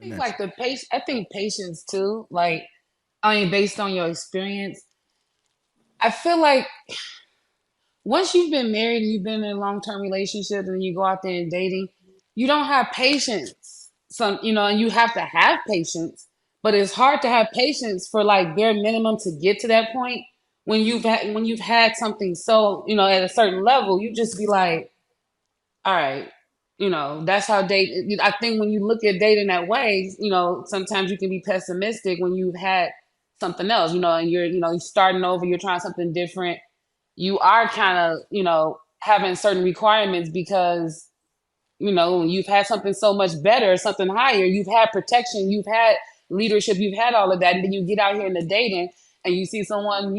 think Next. like I think patience too. Like, I mean, based on your experience, I feel like once you've been married and you've been in a long term relationship and you go out there and dating, you don't have patience. And you have to have patience, but it's hard to have patience for like bare minimum to get to that point when you've had something so at a certain level, you just be like, all right, that's how date. I think when you look at dating that way, sometimes you can be pessimistic when you've had something else, and you're starting over, you're trying something different. You are kind of, having certain requirements because you've had something so much better, something higher. You've had protection, you've had leadership, you've had all of that, and then you get out here in the dating and you see someone,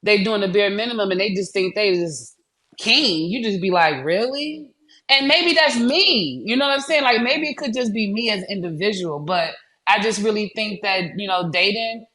they doing the bare minimum and they just think they just king. You just be like, really? And maybe that's me. You know what I'm saying? Like maybe it could just be me as an individual, but I just really think that dating.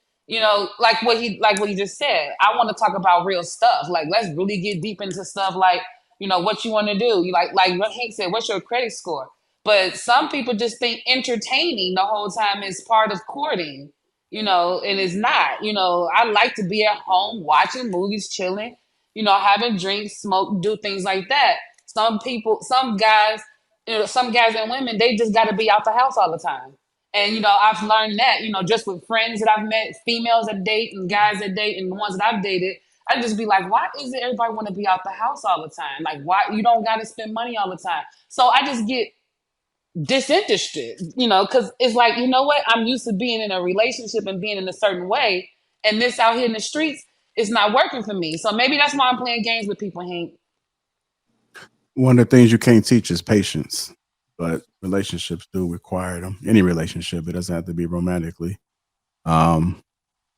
Like what he just said. I want to talk about real stuff. Like let's really get deep into stuff. Like what you want to do. You like what Hank said, what's your credit score? But some people just think entertaining the whole time is part of courting, and it's not. I like to be at home watching movies, chilling, having drinks, smoke, do things like that. Some people, some guys and women, they just got to be out the house all the time. And I've learned that, just with friends that I've met, females that date and guys that date, and the ones that I've dated, I just be like, why is it everybody want to be out the house all the time? Like, why you don't got to spend money all the time? So I just get disinterested, because it's like, you know what? I'm used to being in a relationship and being in a certain way, and this out here in the streets is not working for me. So maybe that's why I'm playing games with people, Hank. One of the things you can't teach is patience, but relationships do require them. Any relationship, it doesn't have to be romantically. Um,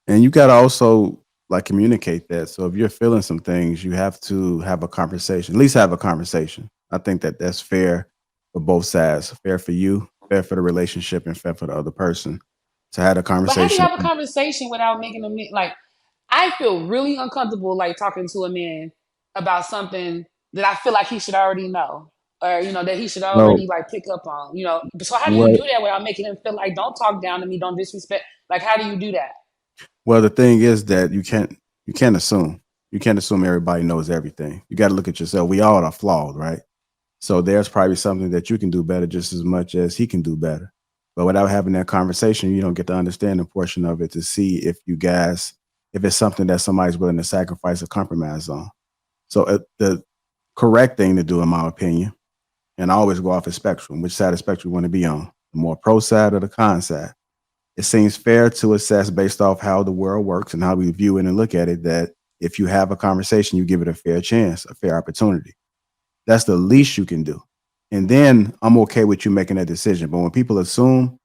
and you got to also like communicate that. So if you're feeling some things, you have to have a conversation. At least have a conversation. I think that that's fair for both sides. Fair for you, fair for the relationship, and fair for the other person to have a But how do you conversation. have a conversation without making them like? I feel really uncomfortable like talking to a man about something that I feel like he should already know, or that he should Well, already like pick up on. So how do you what? do that without making him feel like don't talk down to me, don't disrespect? Like how do you do that? Well, the thing is that you can't assume. You can't assume everybody knows everything. You got to look at yourself. We all are flawed, right? So there's probably something that you can do better just as much as he can do better. But without having that conversation, you don't get the understanding portion of it to see if you guys, if it's something that somebody's willing to sacrifice or compromise on. So the correct thing to do, in my opinion, and I always go off a spectrum, which side of the spectrum you want to be on, the more pro side or the con side. It seems fair to assess based off how the world works and how we view it and look at it that if you have a conversation, you give it a fair chance, a fair opportunity. That's the least you can do. And then I'm okay with you making that decision. But when people assume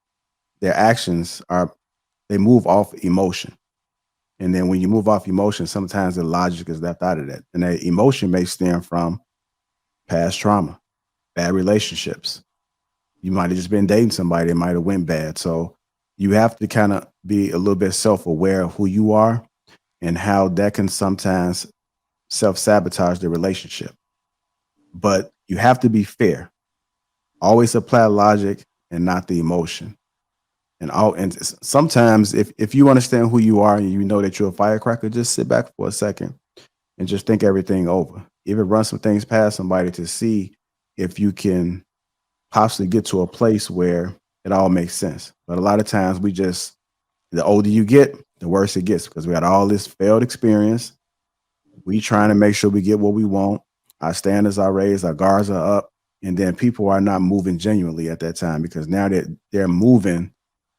their actions are, they move off emotion. And then when you move off emotion, sometimes the logic is left out of that. And that emotion may stem from past trauma, bad relationships. You might have just been dating somebody that might have went bad. So you have to kind of be a little bit self-aware of who you are and how that can sometimes self-sabotage the relationship. But you have to be fair. Always apply logic and not the emotion. Sometimes if you understand who you are and you know that you're a firecracker, just sit back for a second and just think everything over. Even run some things past somebody to see if you can possibly get to a place where it all makes sense. But a lot of times we just, the older you get, the worse it gets because we had all this failed experience. We trying to make sure we get what we want. Our standards are raised, our guards are up, and then people are not moving genuinely at that time because now they're moving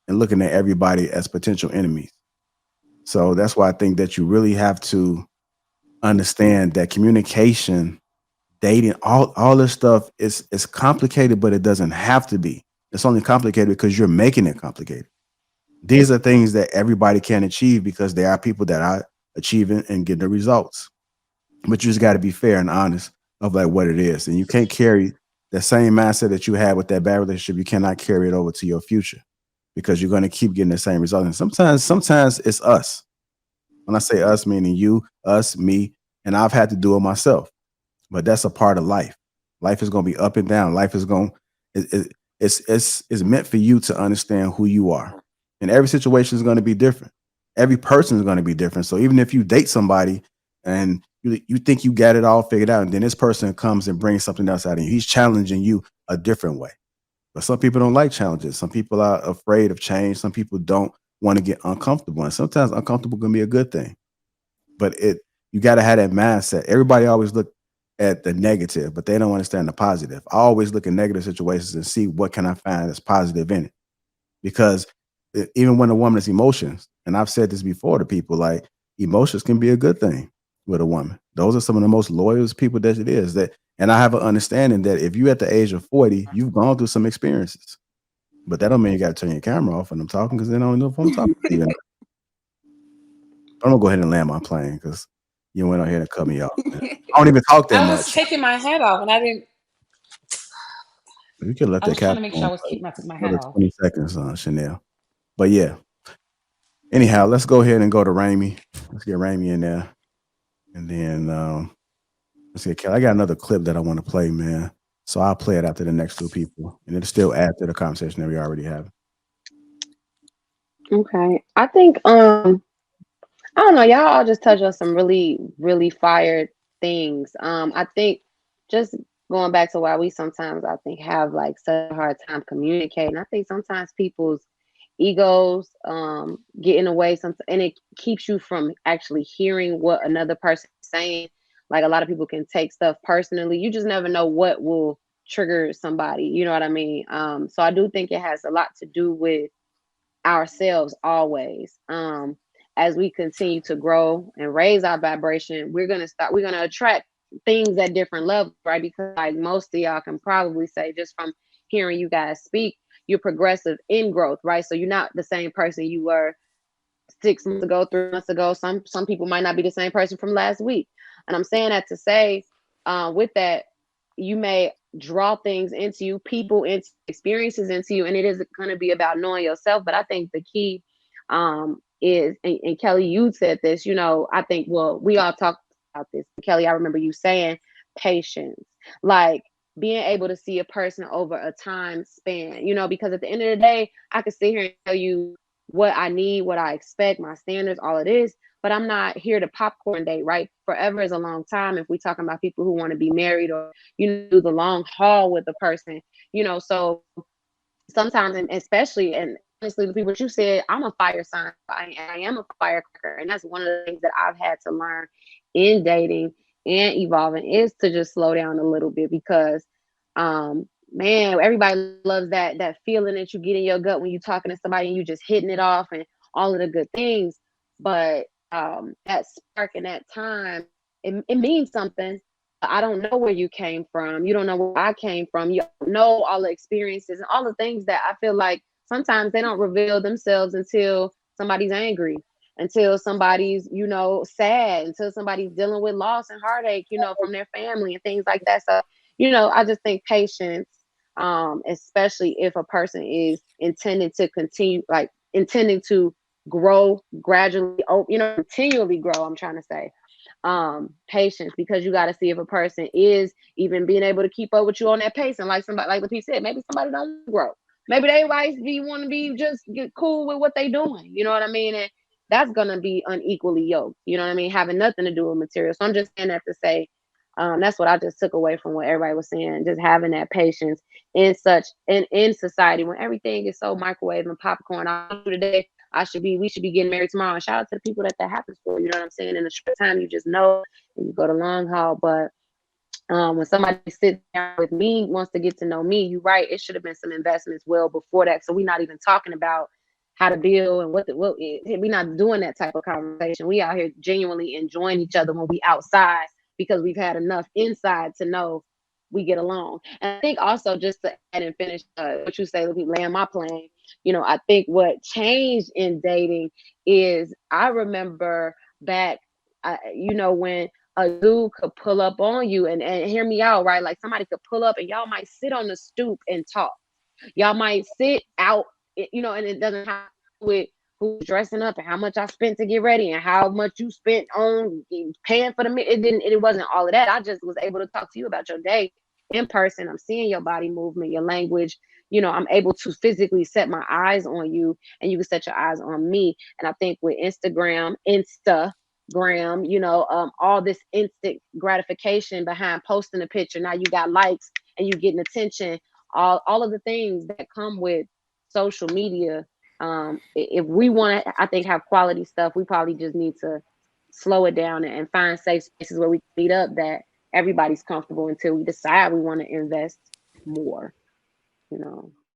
and looking at everybody as potential enemies. So that's why I think that you really have to understand that communication, dating, all this stuff is complicated, but it doesn't have to be. It's only complicated because you're making it complicated. These are things that everybody can achieve because there are people that are achieving and getting the results. But you just got to be fair and honest of like what it is, and you can't carry the same mindset that you had with that bad relationship. You cannot carry it over to your future because you're going to keep getting the same result. And sometimes it's us. When I say us, meaning you, us, me, and I've had to do it myself. But that's a part of life. Life is going to be up and down. Life is going. It's meant for you to understand who you are. And every situation is going to be different. Every person is going to be different. So even if you date somebody and you think you got it all figured out, and then this person comes and brings something else out of you, he's challenging you a different way. But some people don't like challenges. Some people are afraid of change. Some people don't want to get uncomfortable. And sometimes uncomfortable can be a good thing. But you got to have that mindset. Everybody always look at the negative, but they don't understand the positive. I always look at negative situations and see what can I find that's positive in it. Because even when a woman has emotions, and I've said this before to people, like emotions can be a good thing with a woman. Those are some of the most loyal people that it is. That, and I have an understanding that if you at the age of 40, you've gone through some experiences. But that don't mean you got to turn your camera off when I'm talking because they don't know if I'm talking to you. I'm gonna go ahead and land my plane because you went on here and cut me off, man. I don't even talk that I was much. taking my hat off, and I didn't. You could let I that was trying cap to make sure on I was for keeping. I took my hat another off. 20 seconds, Chanel. But yeah. Anyhow, let's go ahead and go to Raimi. Let's get Raimi in there. And then let's get Kelly. I got another clip that I want to play, man. So I'll play it after the next two people. And it'll still add to the conversation that we already have. Okay. I think I don't know, y'all all just touched on some really, really fire things. I think just going back to why we sometimes I think have like such a hard time communicating. I think sometimes people's egos get in the way some and it keeps you from actually hearing what another person is saying. Like a lot of people can take stuff personally. You just never know what will trigger somebody. You know what I mean? So I do think it has a lot to do with ourselves always. As we continue to grow and raise our vibration, we're gonna attract things at different levels, right? Because like most of y'all can probably say just from hearing you guys speak, you're progressive in growth, right? So you're not the same person you were 6 months ago, 3 months ago. Some people might not be the same person from last week. And I'm saying that to say, with that, you may draw things into you, people into experiences into you, and it is going to be about knowing yourself. But I think the key is, and Kelly, you said this. I think we all talked about this. Kelly, I remember you saying patience, like being able to see a person over a time span. Because at the end of the day, I could sit here and tell you what I need, what I expect, my standards, all it is. But I'm not here to popcorn date, right? Forever is a long time if we're talking about people who want to be married or, do the long haul with a person, so sometimes, and especially, and honestly, the people that you said, I'm a fire sign. I am a firecracker. And that's one of the things that I've had to learn in dating and evolving is to just slow down a little bit because man, everybody loves that feeling that you get in your gut when you're talking to somebody and you just hitting it off and all of the good things. But that spark and that time, it means something. I don't know where you came from. You don't know where I came from. You don't know all the experiences and all the things that I feel like sometimes they don't reveal themselves until somebody's angry, until somebody's, sad, until somebody's dealing with loss and heartache, from their family and things like that. So, I just think patience, especially if a person is intending to continue, like intending to grow gradually, continually grow, I'm trying to say patience, because you got to see if a person is even being able to keep up with you on that pace. And like somebody, like Lapeef said, maybe somebody don't grow. Maybe they might be want to be just get cool with what they doing. You know what I mean? And that's gonna be unequally yoked. You know what I mean? Having nothing to do with material. So I'm just saying that to say, that's what I just took away from what everybody was saying. Just having that patience in society when everything is so microwave and popcorn. I do today. We should be getting married tomorrow. And shout out to the people that happens for. You know what I'm saying? In a short time, you just know and you go the long haul. But when somebody sits down with me, wants to get to know me, you're right. It should have been some investments well before that. So we're not even talking about how to build and we're not doing that type of conversation. We out here genuinely enjoying each other when we outside because we've had enough inside to know we get along. And I think also just to add and finish what you say, let me land my plane. I think what changed in dating is I remember back, when a dude could pull up on you and hear me out, right? Like somebody could pull up and y'all might sit on the stoop and talk. Y'all might sit out, and it doesn't have to do with who's dressing up and how much I spent to get ready and how much you spent on paying for the meal. It wasn't all of that. I just was able to talk to you about your day in person. I'm seeing your body movement, your language, I'm able to physically set my eyes on you, and you can set your eyes on me. And I think with Instagram, all this instant gratification behind posting a picture. Now you got likes and you getting attention. All of the things that come with social media. If we want to, I think, have quality stuff, we probably just need to slow it down and find safe spaces where we can meet up that everybody's comfortable until we decide we want to invest more.